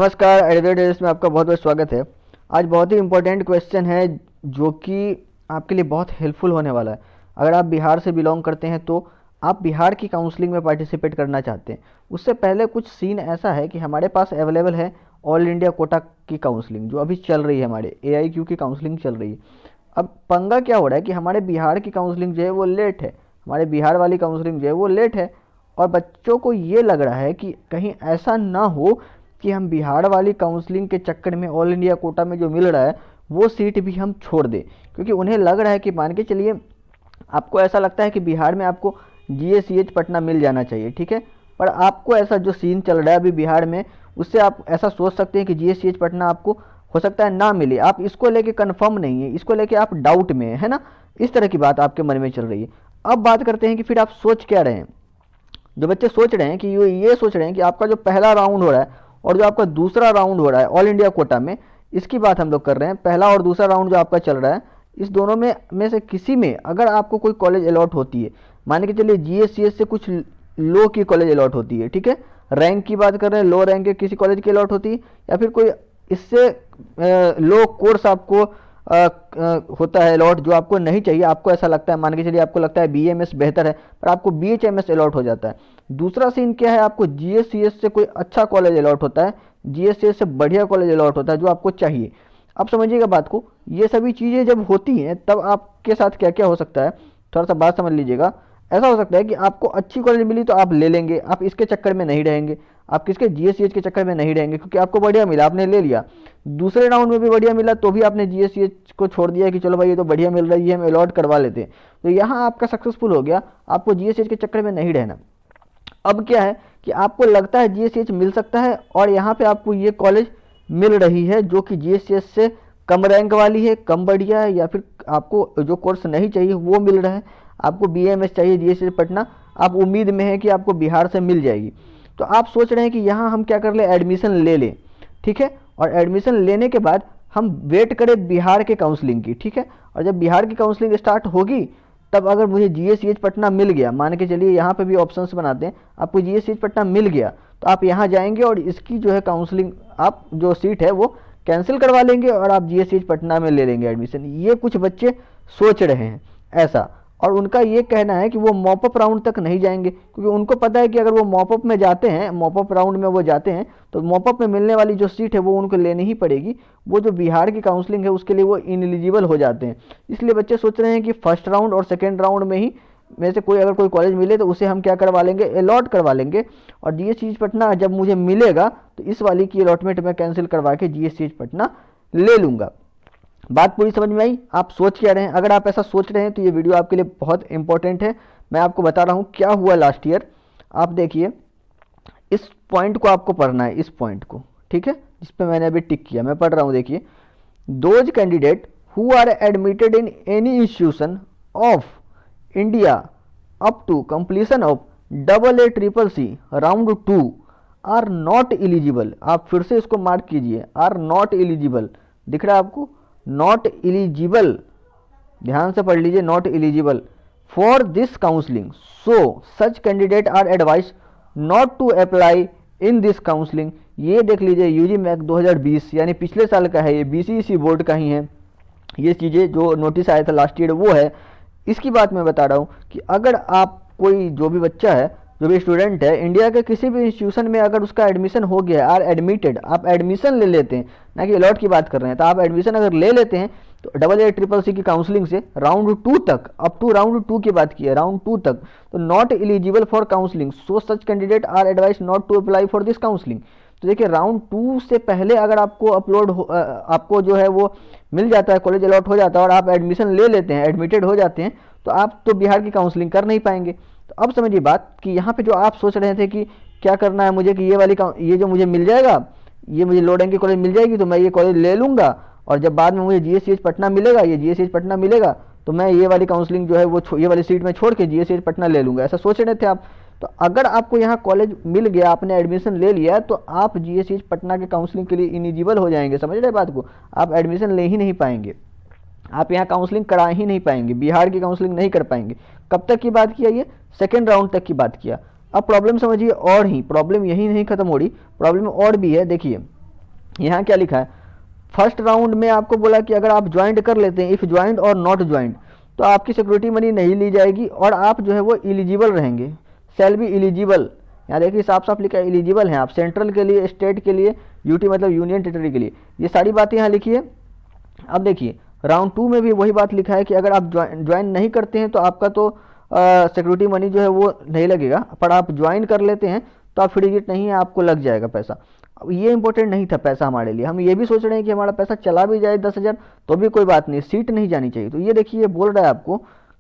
नमस्कार, एडवेटेज में आपका बहुत बहुत स्वागत है। आज बहुत ही इम्पोर्टेंट क्वेश्चन है जो कि आपके लिए बहुत हेल्पफुल होने वाला है। अगर आप बिहार से बिलोंग करते हैं तो आप बिहार की काउंसलिंग में पार्टिसिपेट करना चाहते हैं। उससे पहले कुछ सीन ऐसा है कि हमारे पास अवेलेबल है ऑल इंडिया कोटा की काउंसलिंग जो अभी चल रही है, हमारे AIQ की काउंसलिंग चल रही है। अब पंगा क्या हो रहा है कि हमारे बिहार की काउंसलिंग जो है वो लेट है, हमारे बिहार वाली काउंसलिंग जो है वो लेट है। और बच्चों को ये लग रहा है कि कहीं ऐसा ना हो कि हम बिहार वाली काउंसलिंग के चक्कर में ऑल इंडिया कोटा में जो मिल रहा है वो सीट भी हम छोड़ दें। क्योंकि उन्हें लग रहा है कि मान के चलिए आपको ऐसा लगता है कि बिहार में आपको GACH पटना मिल जाना चाहिए, ठीक है। पर आपको ऐसा जो सीन चल रहा है अभी बिहार में, उससे आप ऐसा सोच सकते हैं कि GACH पटना आपको हो सकता है ना मिले। आप इसको लेके कंफर्म नहीं है, इसको लेके आप डाउट में है ना। इस तरह की बात आपके मन में चल रही है। अब बात करते हैं कि फिर आप सोच क्या रहे हैं। जो बच्चे सोच रहे हैं कि ये सोच रहे हैं कि आपका जो पहला राउंड हो रहा है और जो आपका दूसरा राउंड हो रहा है ऑल इंडिया कोटा में, इसकी बात हम लोग कर रहे हैं। पहला और दूसरा राउंड जो आपका चल रहा है, इस दोनों में से किसी में अगर आपको कोई कॉलेज अलॉट होती है, मान के चलिए GACH से कुछ लो की कॉलेज अलॉट होती है, ठीक है, रैंक की बात कर रहे हैं, लो रैंक के किसी कॉलेज की अलॉट होती है, या फिर कोई इससे लो कोर्स आपको होता है अलॉट जो आपको नहीं चाहिए, आपको ऐसा लगता है, मान के चलिए आपको लगता है BAMS बेहतर है पर आपको BHMS अलॉट हो जाता है। दूसरा सीन क्या है, आपको GACH से कोई अच्छा कॉलेज अलॉट होता है, GACH से बढ़िया कॉलेज अलॉट होता है जो आपको चाहिए। अब समझिएगा बात को, ये सभी चीज़ें जब होती हैं तब आपके साथ क्या क्या हो सकता है, थोड़ा सा बात समझ लीजिएगा। ऐसा हो सकता है कि आपको अच्छी कॉलेज मिली तो आप ले लेंगे, आप इसके चक्कर में नहीं रहेंगे, आप किसके GACH के चक्कर में नहीं रहेंगे, क्योंकि आपको बढ़िया मिला आपने ले लिया। दूसरे राउंड में भी बढ़िया मिला तो भी आपने GACH को छोड़ दिया कि चलो भाई ये तो बढ़िया मिल रही है, हम अलॉट करवा लेते हैं। तो यहाँ आपका सक्सेसफुल हो गया, आपको GACH के चक्कर में नहीं रहना। अब क्या है कि आपको लगता है GACH मिल सकता है और यहाँ पे आपको ये कॉलेज मिल रही है जो कि GACH से कम रैंक वाली है, कम बढ़िया है, या फिर आपको जो कोर्स नहीं चाहिए वो मिल रहा है, आपको BAMS चाहिए GACH पटना, आप उम्मीद में है कि आपको बिहार से मिल जाएगी। तो आप सोच रहे हैं कि यहाँ हम क्या कर ले, एडमिशन ले लें, ठीक है। और एडमिशन लेने के बाद हम वेट करें बिहार के काउंसलिंग की, ठीक है। और जब बिहार की काउंसलिंग स्टार्ट होगी तब अगर मुझे GACH पटना मिल गया, मान के चलिए यहाँ पे भी ऑप्शंस बनाते हैं, आपको GACH पटना मिल गया तो आप यहाँ जाएंगे और इसकी जो है काउंसलिंग, आप जो सीट है वो कैंसिल करवा लेंगे और आप GACH पटना में ले लेंगे एडमिशन। ये कुछ बच्चे सोच रहे हैं ऐसा, और उनका ये कहना है कि वो मॉपअप राउंड तक नहीं जाएंगे, क्योंकि उनको पता है कि अगर वो मॉपअप में जाते हैं, मॉपअप राउंड में वो जाते हैं तो मॉपअप में मिलने वाली जो सीट है वो उनको लेनी ही पड़ेगी, वो जो बिहार की काउंसलिंग है उसके लिए वो इनएलिजिबल हो जाते हैं। इसलिए बच्चे सोच रहे हैं कि फर्स्ट राउंड और सेकेंड राउंड में से कोई अगर कोई कॉलेज मिले तो उसे हम क्या करवा लेंगे, अलॉट करवा लेंगे, और GACH पटना जब मुझे मिलेगा तो इस वाली की अलॉटमेंट मैं कैंसिल करवा के GACH पटना ले लूँगा। बात पूरी समझ में आई? आप सोच क्या रहे हैं? अगर आप ऐसा सोच रहे हैं तो ये वीडियो आपके लिए बहुत इंपॉर्टेंट है। मैं आपको बता रहा हूँ क्या हुआ लास्ट ईयर। आप देखिए, इस पॉइंट को आपको पढ़ना है, इस पॉइंट को, ठीक है, जिस पे मैंने अभी टिक किया, मैं पढ़ रहा हूँ। देखिए, those candidate who are admitted in any institution of India up to completion of AA CCC round 2 are not eligible. आप फिर से इसको मार्क कीजिए, आर नॉट एलिजिबल, दिख रहा है आपको, नॉट एलिजिबल, ध्यान से पढ़ लीजिए, not eligible for this counselling, so such candidate are advise not to apply in this counselling. ये देख लीजिए, UG मैक 2020 यानी पिछले साल का है, ये BCEC बोर्ड का ही है। ये चीज़ें जो नोटिस आया था लास्ट ईयर वो है। इसकी बात मैं बता रहा हूँ कि अगर आप कोई जो भी बच्चा है, जो भी स्टूडेंट है, इंडिया के किसी भी इंस्टीट्यूशन में अगर उसका एडमिशन हो गया है, आर एडमिटेड, आप एडमिशन ले लेते हैं, ना कि अलॉट की बात कर रहे हैं, तो आप एडमिशन अगर ले लेते हैं तो AA CCC की काउंसलिंग से राउंड 2 तक, अप टू राउंड 2 की बात की है, राउंड 2 तक, तो not eligible for counselling, so such candidate are advise not to apply for this counselling. तो देखिए, राउंड 2 से पहले अगर आपको आपको जो है वो मिल जाता है, कॉलेज अलॉट हो जाता है और आप एडमिशन ले लेते हैं, एडमिटेड हो जाते हैं, तो आप तो बिहार की काउंसलिंग कर नहीं पाएंगे। तो अब समझिए बात कि यहाँ पे जो आप सोच रहे थे कि क्या करना है मुझे, कि ये जो मुझे मिल जाएगा, ये मुझे लो रैंक की कॉलेज मिल जाएगी तो मैं ये कॉलेज ले लूँगा, और जब बाद में मुझे GACH पटना मिलेगा, ये GACH पटना मिलेगा तो मैं ये वाली काउंसलिंग जो है वो ये वाली सीट में छोड़ के GACH पटना ले लूँगा, ऐसा सोच रहे थे आप। तो अगर आपको यहाँ कॉलेज मिल गया, आपने एडमिशन ले लिया, तो आप GACH पटना के काउंसलिंग के लिए इनिजिबल हो जाएंगे। समझ रहे बात को? आप एडमिशन ले ही नहीं पाएंगे, आप यहाँ काउंसलिंग करा ही नहीं पाएंगे, बिहार की काउंसलिंग नहीं कर पाएंगे। कब तक की बात किया, ये सेकेंड राउंड तक की बात किया। अब प्रॉब्लम समझिए, और ही प्रॉब्लम यही नहीं खत्म हो रही, प्रॉब्लम और भी है। देखिए, यहाँ क्या लिखा है, फर्स्ट राउंड में आपको बोला कि अगर आप ज्वाइंट कर लेते हैं, इफ़ ज्वाइंट और नॉट ज्वाइंट, तो आपकी सिक्योरिटी मनी नहीं ली जाएगी और आप जो है वो एलिजिबल रहेंगे, शैल बी एलिजिबल। यहाँ देखिए साफ साफ लिखा है एलिजिबल हैं आप, सेंट्रल के लिए, स्टेट के लिए, यूटी मतलब यूनियन टेरिटरी के लिए, ये सारी बातें यहाँ लिखी है। अब देखिए राउंड 2 में भी वही बात लिखा है कि अगर आप ज्वाइन नहीं करते हैं तो आपका तो सिक्योरिटी मनी जो है वो नहीं लगेगा, पर आप ज्वाइन कर लेते हैं तो आप फ्री गिट नहीं है, आपको लग जाएगा पैसा। अब ये इंपॉर्टेंट नहीं था पैसा हमारे लिए, हम ये भी सोच रहे हैं कि हमारा पैसा चला भी जाए 10,000 तो भी कोई बात नहीं, सीट नहीं जानी चाहिए। तो ये देखिए ये बोल रहा है आपको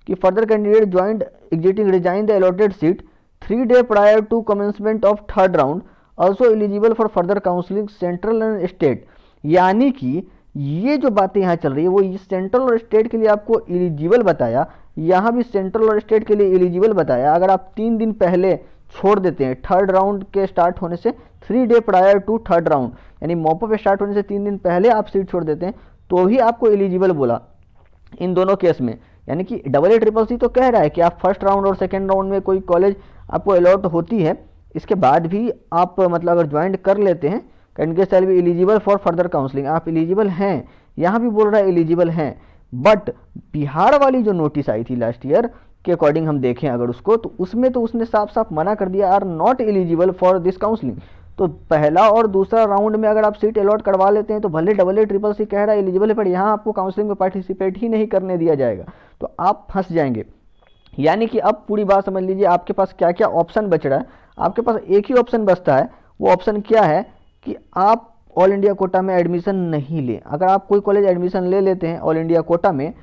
कि further candidate joint exiting resign the allotted seat 3 day prior to commencement of third round also eligible for further counselling central and state. यानी कि ये जो बातें यहाँ चल रही है वो सेंट्रल और स्टेट के लिए आपको एलिजिबल बताया, यहाँ भी सेंट्रल और स्टेट के लिए एलिजिबल बताया। अगर आप 3 दिन पहले छोड़ देते हैं थर्ड राउंड के स्टार्ट होने से, 3 day prior to third round, यानी मॉपअप स्टार्ट होने से 3 दिन पहले आप सीट छोड़ देते हैं तो भी आपको एलिजिबल बोला इन दोनों केस में। यानी कि AA CCC तो कह रहा है कि आप फर्स्ट राउंड और सेकेंड राउंड में कोई कॉलेज आपको अलॉट होती है, इसके बाद भी आप मतलब अगर ज्वाइन कर लेते हैं, candidate shall be eligible for further counselling, आप एलिजिबल हैं, यहाँ भी बोल रहा है एलिजिबल हैं। बट बिहार वाली जो नोटिस आई थी लास्ट ईयर के अकॉर्डिंग हम देखें अगर उसको, तो उसमें तो उसने साफ साफ मना कर दिया, are not eligible for this counselling. तो पहला और दूसरा राउंड में अगर आप सीट अलॉट करवा लेते हैं तो भले AA CCC कह रहा है एलिजिबल है, पर यहाँ आपको काउंसलिंग में पार्टिसिपेट ही नहीं करने दिया जाएगा, तो आप फंस जाएंगे। यानी कि अब पूरी बात समझ लीजिए, आपके पास क्या क्या ऑप्शन बच रहा है। आपके पास एक ही ऑप्शन बचता है, वो ऑप्शन क्या है कि आप ऑल इंडिया कोटा में एडमिशन नहीं लें। अगर आप कोई कॉलेज एडमिशन ले लेते हैं ऑल इंडिया कोटा में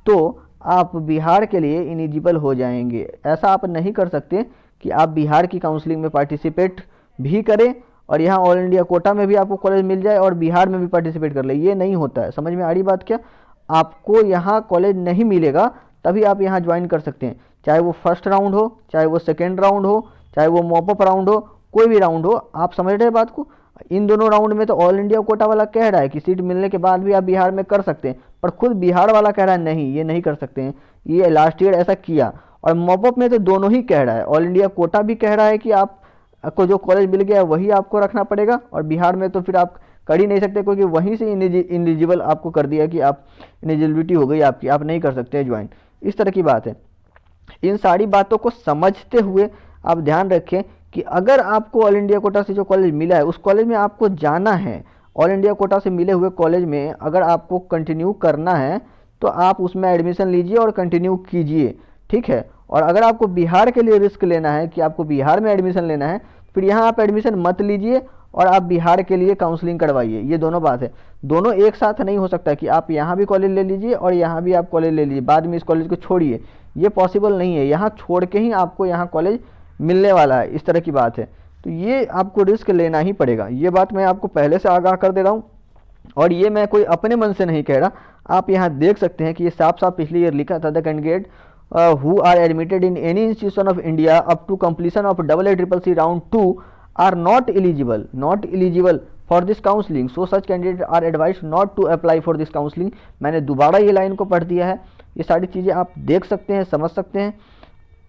तो आप बिहार के लिए इनिजिबल हो जाएंगे। ऐसा आप नहीं कर सकते कि आप बिहार की काउंसलिंग में पार्टिसिपेट भी करें और यहाँ ऑल इंडिया कोटा में भी आपको कॉलेज मिल जाए और बिहार में भी पार्टिसिपेट कर ले, ये नहीं होता है। समझ में आ रही बात क्या? आपको यहाँ कॉलेज नहीं मिलेगा तभी आप यहाँ ज्वाइन कर सकते हैं, चाहे वो फर्स्ट राउंड हो, चाहे वो सेकेंड राउंड हो, चाहे वो मॉपअप राउंड हो, कोई भी राउंड हो। आप समझ रहे हैं बात को? इन दोनों राउंड में तो ऑल इंडिया कोटा वाला कह रहा है कि सीट मिलने के बाद भी आप बिहार में कर सकते हैं, पर खुद बिहार वाला कह रहा है नहीं, ये नहीं कर सकते हैं। ये लास्ट ईयर ऐसा किया। और मॉपअप में तो दोनों ही कह रहा है, ऑल इंडिया कोटा भी कह रहा है कि आपको जो कॉलेज मिल गया वही आपको रखना पड़ेगा, और बिहार में तो फिर आप कर ही नहीं सकते क्योंकि वहीं से इनिजिबल आपको कर दिया कि आप इनिजिबिलिटी हो गई आपकी, आप नहीं कर सकते ज्वाइन। इस तरह की बात है। इन सारी बातों को समझते हुए आप ध्यान रखें कि अगर आपको ऑल इंडिया कोटा से जो कॉलेज मिला है उस कॉलेज में आपको जाना है, ऑल इंडिया कोटा से मिले हुए कॉलेज में अगर आपको कंटिन्यू करना है तो आप उसमें एडमिशन लीजिए और कंटिन्यू कीजिए, ठीक है। और अगर आपको बिहार के लिए रिस्क लेना है कि आपको बिहार में एडमिशन लेना है, फिर यहाँ आप एडमिशन मत लीजिए और आप बिहार के लिए काउंसलिंग करवाइए। ये दोनों बात है, दोनों एक साथ नहीं हो सकता कि आप यहाँ भी कॉलेज ले लीजिए और यहाँ भी आप कॉलेज ले लीजिए, बाद में इस कॉलेज को छोड़िए, ये पॉसिबल नहीं है। यहाँ छोड़ के ही आपको यहाँ कॉलेज मिलने वाला है, इस तरह की बात है। तो ये आपको रिस्क लेना ही पड़ेगा, ये बात मैं आपको पहले से आगाह कर दे रहा हूँ। और ये मैं कोई अपने मन से नहीं कह रहा, आप यहाँ देख सकते हैं कि ये साफ साफ पिछली ईयर लिखा था, the candidate who are admitted in any institution of India up to completion of AA CCC round 2 are not eligible for this counseling, so such candidates are advised not to apply for this counseling। मैंने दोबारा ये line को पढ़ दिया है, ये सारी चीज़ें आप देख सकते हैं, समझ सकते हैं।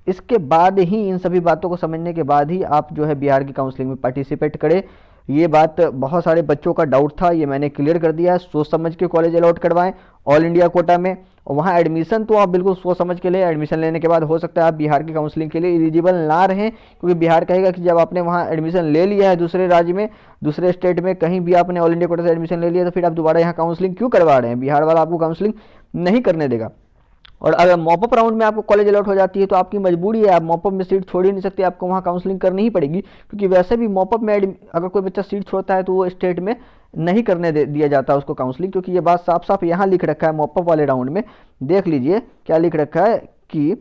इसके बाद ही, इन सभी बातों को समझने के बाद ही आप जो है बिहार की काउंसलिंग में पार्टिसिपेट करें। ये बात बहुत सारे बच्चों का डाउट था, ये मैंने क्लियर कर दिया है। सोच समझ के कॉलेज अलॉट करवाएं ऑल इंडिया कोटा में, और वहाँ एडमिशन तो आप बिल्कुल सोच समझ के ले। एडमिशन लेने के बाद हो सकता है आप बिहार की काउंसलिंग के लिए एलिजिबल ना रहें, क्योंकि बिहार कहेगा कि जब आपने वहाँ एडमिशन ले लिया है दूसरे राज्य में, दूसरे स्टेट में, कहीं भी आपने ऑल इंडिया कोटा से एडमिशन ले लिया, तो फिर आप दोबारा यहाँ काउंसलिंग क्यों करवा रहे हैं? बिहार वाला आपको काउंसलिंग नहीं करने देगा। और अगर मॉपअप राउंड में आपको कॉलेज अलॉट हो जाती है तो आपकी मजबूरी है, आप मॉपअप में सीट छोड़ ही नहीं सकते, आपको वहाँ काउंसलिंग करनी ही पड़ेगी। क्योंकि वैसे भी मॉपअप में अगर कोई बच्चा सीट छोड़ता है तो वो स्टेट में नहीं करने दिया जाता उसको काउंसलिंग, क्योंकि ये बात साफ साफ यहाँ लिख रखा है। मॉपअप वाले राउंड में देख लीजिए क्या लिख रखा है कि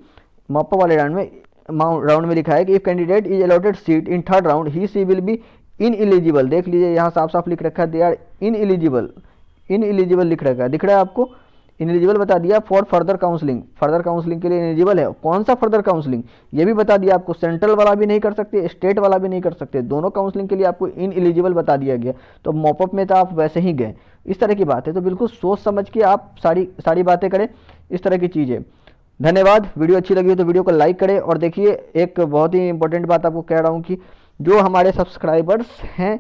मॉपअप वाले राउंड में लिखा है कि if candidate is allotted seat in third round he she will be ineligible. देख लीजिए यहाँ साफ साफ लिख रखा है, दे आर इनएलिजिबल लिख रखा है, दिख रहा है आपको? इनएलिजिबल बता दिया फॉर फर्दर काउंसलिंग के लिए इनएलिजिबल है। कौन सा फर्दर काउंसलिंग, ये भी बता दिया आपको। सेंट्रल वाला भी नहीं कर सकते, स्टेट वाला भी नहीं कर सकते, दोनों काउंसलिंग के लिए आपको इनएलिजिबल बता दिया गया। तो मॉपअप में तो आप वैसे ही गए, इस तरह की बात है। तो बिल्कुल सोच समझ के आप सारी बातें करें, इस तरह की चीज़ें। धन्यवाद। वीडियो अच्छी लगी हो तो वीडियो को लाइक करें। और देखिए एक बहुत ही इंपॉर्टेंट बात आपको कह रहा हूँ कि जो हमारे सब्सक्राइबर्स हैं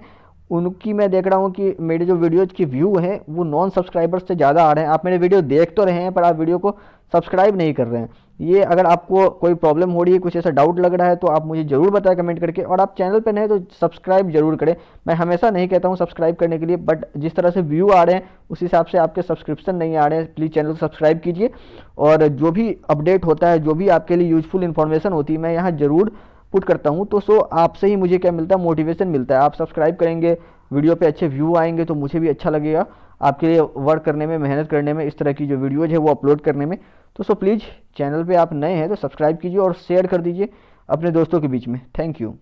उनकी मैं देख रहा हूँ कि मेरे जो वीडियोज़ की व्यू हैं वो नॉन सब्सक्राइबर्स से ज़्यादा आ रहे हैं। आप मेरे वीडियो देख तो रहे हैं पर आप वीडियो को सब्सक्राइब नहीं कर रहे हैं। ये अगर आपको कोई प्रॉब्लम हो रही है, कुछ ऐसा डाउट लग रहा है तो आप मुझे ज़रूर बताएं कमेंट करके, और आप चैनल पे नए तो सब्सक्राइब जरूर करें। मैं हमेशा नहीं कहता हूँ सब्सक्राइब करने के लिए, बट जिस तरह से व्यू आ रहे हैं उस हिसाब से आपके सब्सक्रिप्शन नहीं आ रहे हैं। प्लीज़ चैनल को सब्सक्राइब कीजिए, और जो भी अपडेट होता है, जो भी आपके लिए यूजफुल इन्फॉर्मेशन होती है, मैं यहाँ ज़रूर पुट करता हूँ। तो सो आपसे ही मुझे क्या मिलता है, मोटिवेशन मिलता है। आप सब्सक्राइब करेंगे, वीडियो पे अच्छे व्यू आएंगे तो मुझे भी अच्छा लगेगा आपके लिए वर्क करने में, मेहनत करने में, इस तरह की जो वीडियोज़ है वो अपलोड करने में। तो सो प्लीज़ चैनल पे आप नए हैं तो सब्सक्राइब कीजिए और शेयर कर दीजिए अपने दोस्तों के बीच में। Thank you.